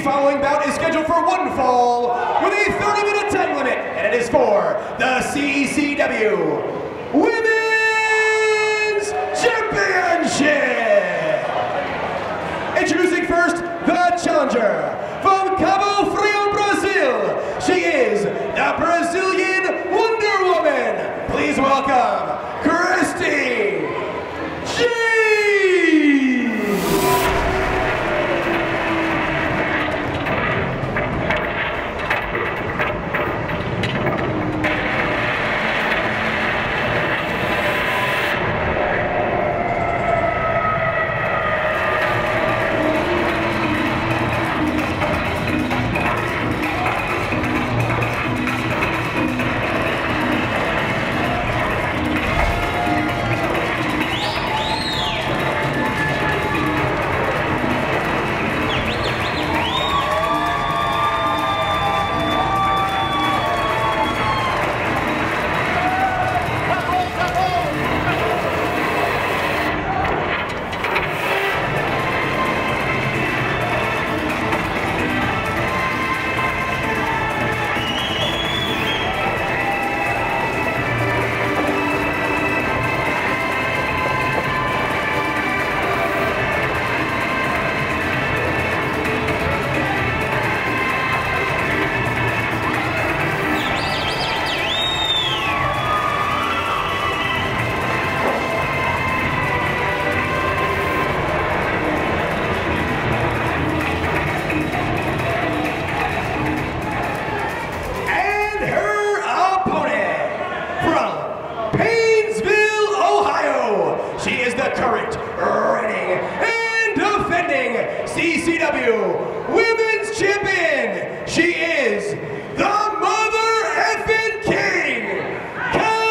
The following bout is scheduled for one fall with a 30-minute time limit, and it is for the CCW Women's Championship. Introducing first, the challenger from Cabo Frio, Brazil. She is the Brazilian Wonder Woman. Please welcome Christi Jaynes. CCW Women's Champion. She is the Mother Effin' King, Kilynn.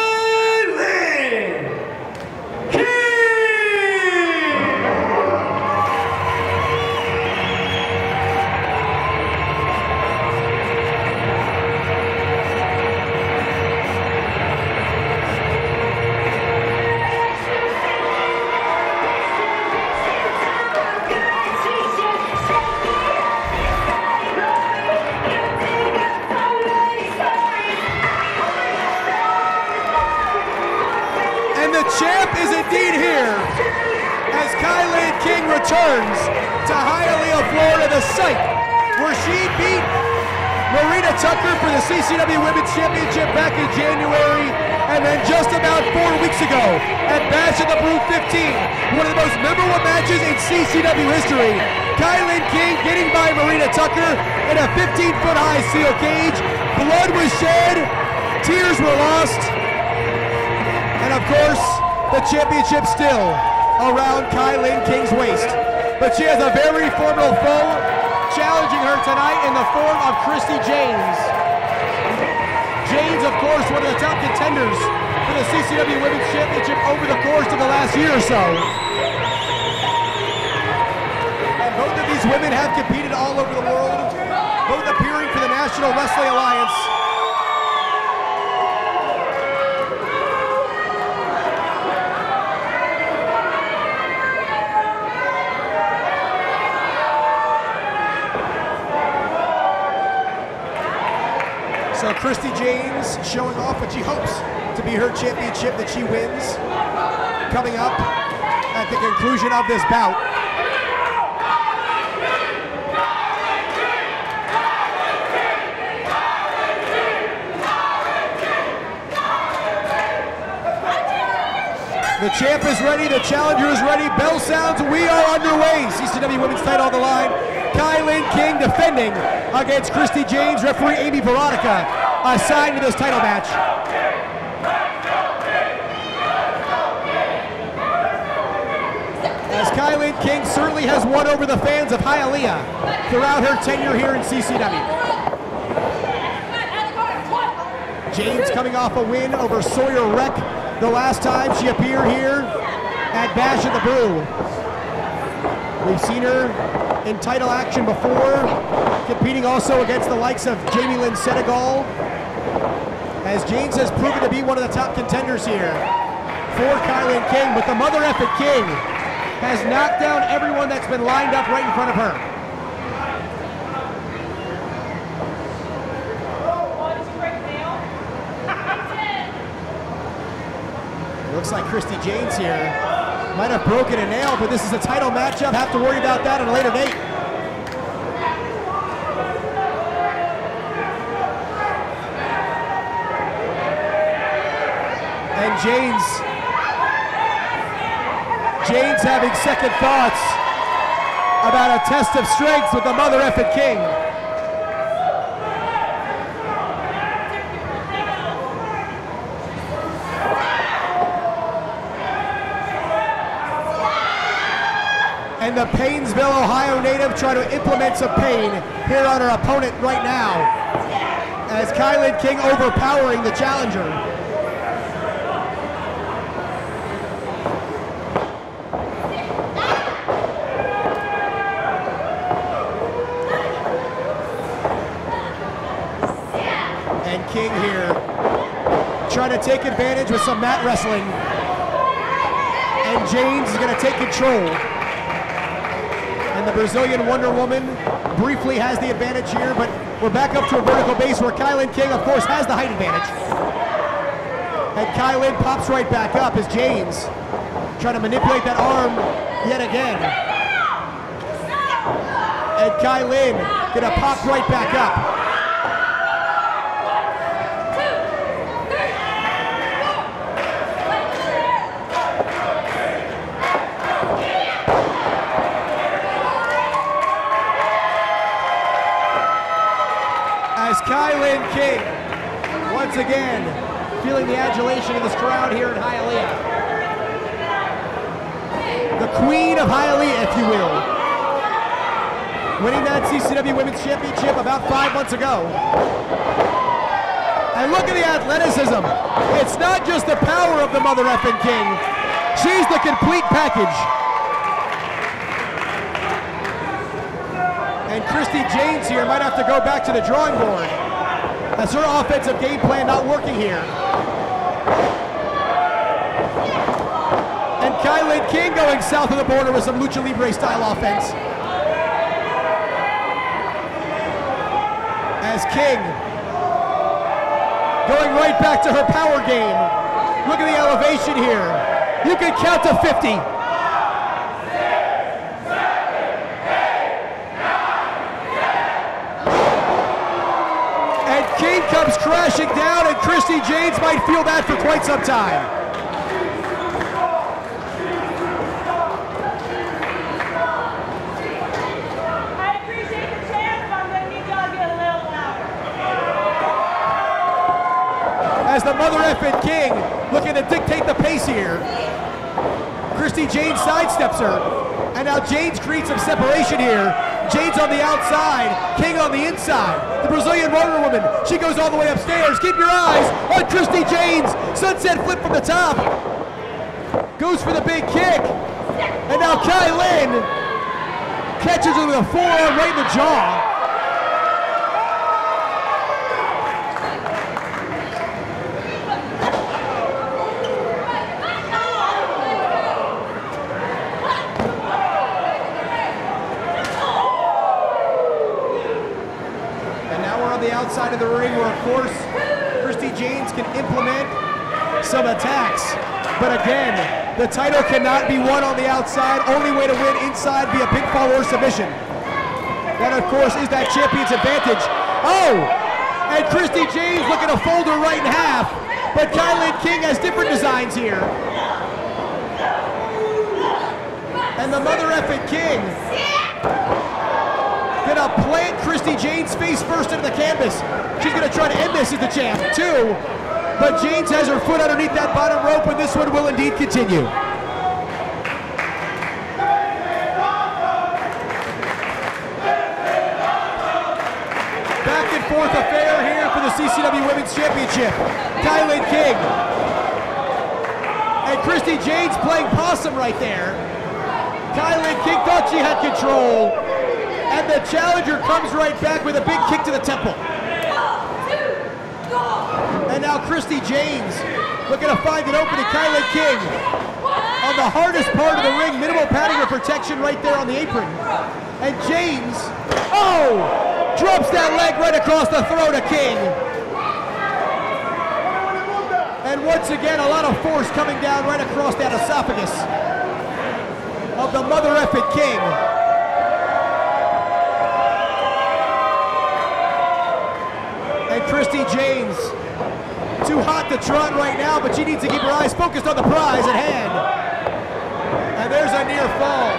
The champ is indeed here as Kilynn King returns to Hialeah, Florida, the site where she beat Marina Tucker for the CCW Women's Championship back in January, and then just about 4 weeks ago at Bash of the Brew 15, one of the most memorable matches in CCW history. Kilynn King getting by Marina Tucker in a 15-foot high steel cage. Blood was shed, tears were lost, and of course, the championship still around Kilynn King's waist. But she has a very formidable foe challenging her tonight in the form of Christi Jaynes. Jaynes, of course, one of the top contenders for the CCW Women's Championship over the course of the last year or so. And both of these women have competed all over the world, both appearing for the National Wrestling Alliance. So Christi Jaynes showing off what she hopes to be her championship that she wins coming up at the conclusion of this bout. The champ is ready, the challenger is ready, bell sounds, we are underway. CCW Women's title on the line. Kilynn King defending against Christi Jaynes. Referee Amy Veronica assigned to this title match. As Kilynn King certainly has won over the fans of Hialeah throughout her tenure here in CCW. Jaynes coming off a win over Sawyer Wreck the last time she appeared here at Bash of the Brew. We've seen her in title action before, competing also against the likes of Jamie Lynn Senegal, as Jaynes has proven to be one of the top contenders here for Kilynn King, but the Mother Effin' King has knocked down everyone that's been lined up right in front of her. Looks like Christi Jaynes here might have broken a nail, but this is a title matchup. Have to worry about that on a later date. And Jaynes having second thoughts about a test of strength with the mother effing king. And the Paynesville, Ohio native trying to implement some pain here on her opponent right now, as Kilynn King overpowering the challenger. And King here trying to take advantage with some mat wrestling. And Jaynes is going to take control. And the Brazilian Wonder Woman briefly has the advantage here, but we're back up to a vertical base where Kilynn King, of course, has the height advantage. And Kilynn pops right back up as Jaynes trying to manipulate that arm yet again. And Kilynn gonna pop right back up. As Kilynn King, once again, feeling the adulation of this crowd here in Hialeah. The Queen of Hialeah, if you will. Winning that CCW Women's Championship about 5 months ago. And look at the athleticism. It's not just the power of the mother effing King. She's the complete package. And Christi Jaynes here might have to go back to the drawing board, as her offensive game plan not working here. And Kilynn King going south of the border with some lucha libre style offense. As King going right back to her power game. Look at the elevation here. You can count to 50. King comes crashing down, and Christi Jaynes might feel that for quite some time. I appreciate the chance, but I'm going to need y'all to get a little louder. As the mother effing King looking to dictate the pace here, Christi Jaynes sidesteps her, and now Jaynes creates some separation here. Jaynes on the outside, King on the inside. The Brazilian Wonder Woman, she goes all the way upstairs. Keep your eyes on Christi Jaynes. Sunset flip from the top. Goes for the big kick. And now Kilynn catches her with a forearm right in the jaw. Outside of the ring where, of course, Christi Jaynes can implement some attacks. But again, the title cannot be won on the outside. Only way to win inside via pinfall or submission. That, of course, is that champion's advantage. Oh! And Christi Jaynes looking to fold her right in half. But Kilynn King has different designs here. And the mother effing King gonna plant Christi Jaynes face first into the canvas. She's gonna try to end this as the champ, too. But Jaynes has her foot underneath that bottom rope, and this one will indeed continue. Back and forth affair here for the CCW Women's Championship. Kilynn King. And Christi Jaynes playing possum right there. Kilynn King thought she had control. And the challenger comes right back with a big kick to the temple. And now Christi Jaynes looking to find an opening. Kilynn King on the hardest part of the ring, minimal padding or protection right there on the apron. And Jaynes, oh, drops that leg right across the throat of King. And And once again, a lot of force coming down right across that esophagus of the mother effing King. And Christi Jaynes, too hot to trot right now, but she needs to keep her eyes focused on the prize at hand. And there's a near fall.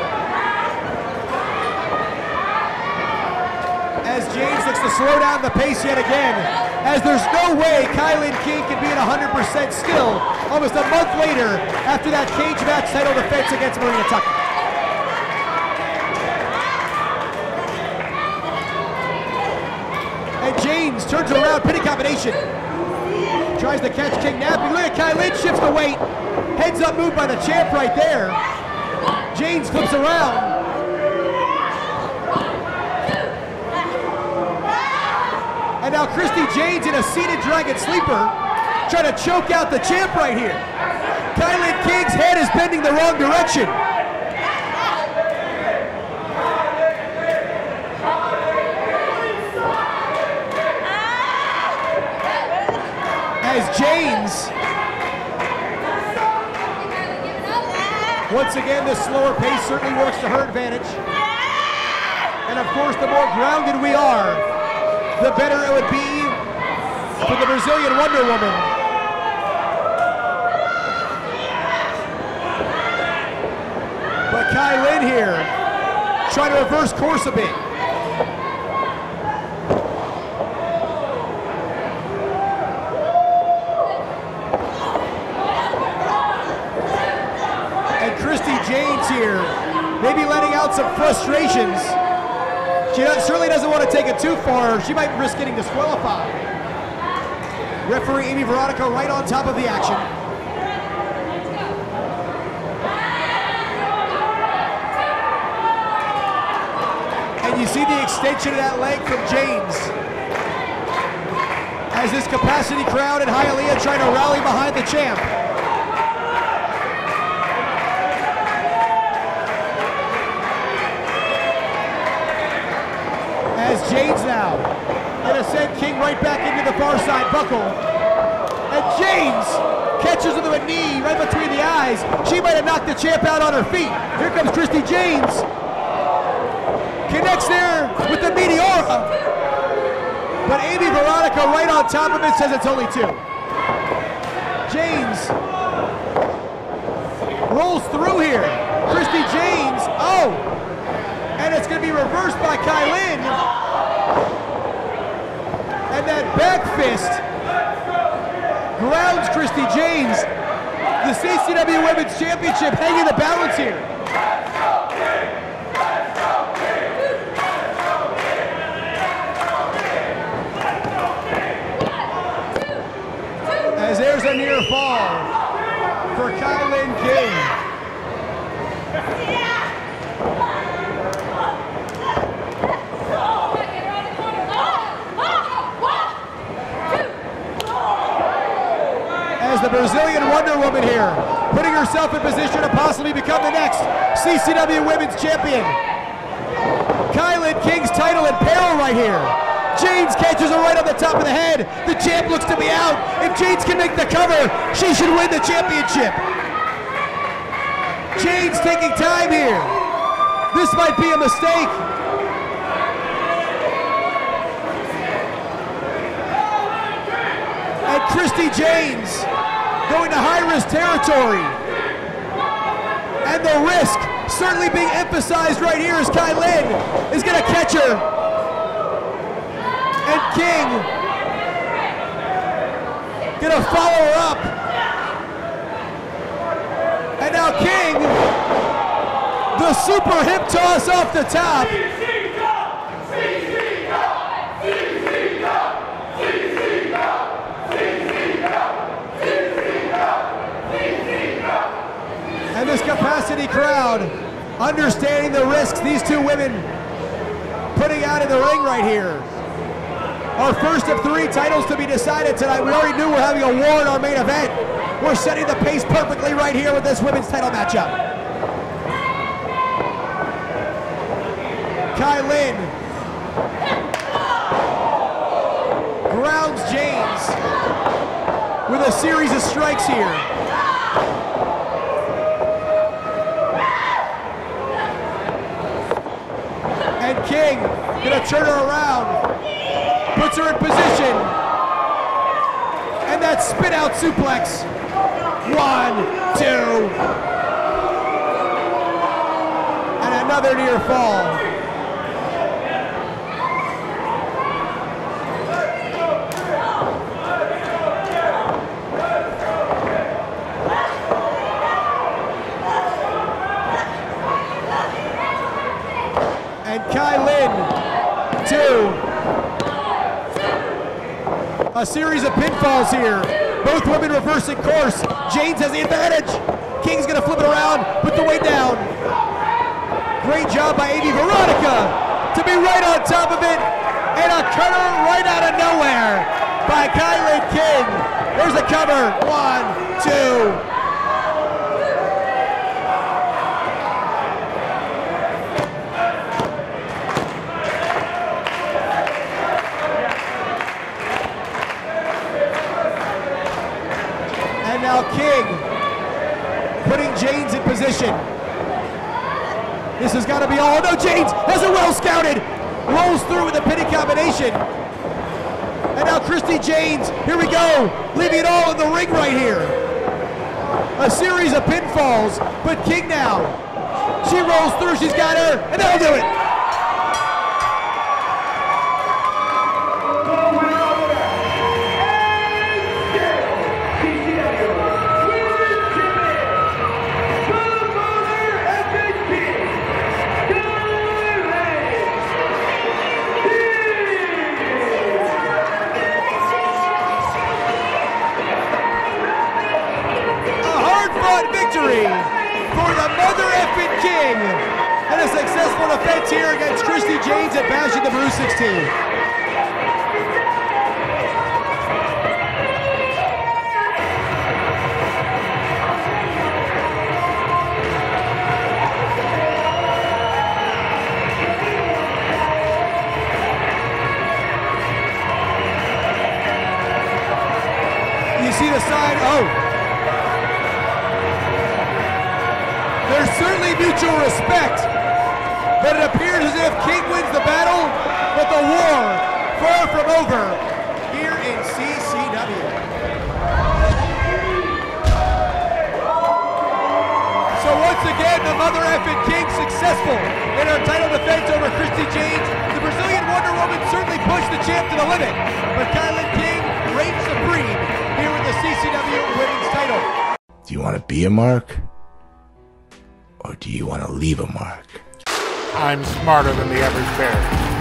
As Jaynes looks to slow down the pace yet again, as there's no way Kilynn King can be at 100% still almost a month later after that cage match title defense against Marina Tucker. And Jaynes turns around, pinning combination. Tries to catch King napping. Look at Kilynn, shifts the weight. Heads up move by the champ right there. Jaynes flips around. And now Christi Jaynes in a seated dragon sleeper, trying to choke out the champ right here. Kilynn King's head is bending the wrong direction. As Jaynes, once again, the slower pace certainly works to her advantage. And of course, the more grounded we are, the better it would be for the Brazilian Wonder Woman. But Kilynn here, trying to reverse course a bit. And Christi Jaynes here, maybe letting out some frustrations. She certainly doesn't want to take it too far. She might risk getting disqualified. Referee Amy Veronica right on top of the action. And you see the extension of that leg from Jaynes. As this capacity crowd in Hialeah trying to rally behind the champ. As Jaynes now gonna send King right back into the far side buckle. And Jaynes catches her with a knee right between the eyes. She might have knocked the champ out on her feet. Here comes Christi Jaynes. Connects there with the Meteora. But Amy Veronica right on top of it says it's only two. Jaynes rolls through here. Christi Jaynes, oh! And it's going to be reversed by Kilynn. And that back fist grounds Christi Jaynes. The CCW Women's Championship hanging the balance here. As there's a near fall for Kilynn King. The Brazilian Wonder Woman here, putting herself in position to possibly become the next CCW Women's Champion. Kilynn King's title in peril right here. Jaynes catches her right on the top of the head. The champ looks to be out. If Jaynes can make the cover, she should win the championship. Jaynes taking time here. This might be a mistake. And Christi Jaynes going to high-risk territory. And the risk certainly being emphasized right here as Kilynn is going to catch her. And King going to follow her up. And now King, the super hip toss off the top. And this capacity crowd, understanding the risks these two women putting out in the ring right here. Our first of three titles to be decided tonight. We already knew we're having a war in our main event. We're setting the pace perfectly right here with this women's title matchup. Kilynn grounds Jaynes. with a series of strikes here. And King gonna turn her around, puts her in position, and that spin out suplex. 1, 2, and another near fall. And Kilynn, 2. A series of pinfalls here. Both women reversing course. Jaynes has the advantage. King's gonna flip it around, put the weight down. Great job by AV Veronica to be right on top of it. And a cutter right out of nowhere by Kilynn King. There's a cover. 1, 2. And now King putting Jaynes in position. This has got to be all. No, Jaynes has it well scouted. Rolls through with a pinning combination. And now Christi Jaynes, here we go, leaving it all in the ring right here. A series of pinfalls, but King now. She rolls through, she's got her, and that'll do it. Victory for the Mother Effing King, and a successful defense here against Christi Jaynes at Bash at the Brew 16. You see the sign? Oh. There's certainly mutual respect, but it appears as if King wins the battle, but the war far from over here in CCW. So once again, the Mother Effing King successful in her title defense over Christi Jaynes. The Brazilian Wonder Woman certainly pushed the champ to the limit, but Kilynn King reigns supreme here with the CCW Women's title. Do you want to be a mark? Or do you want to leave a mark? I'm smarter than the average bear.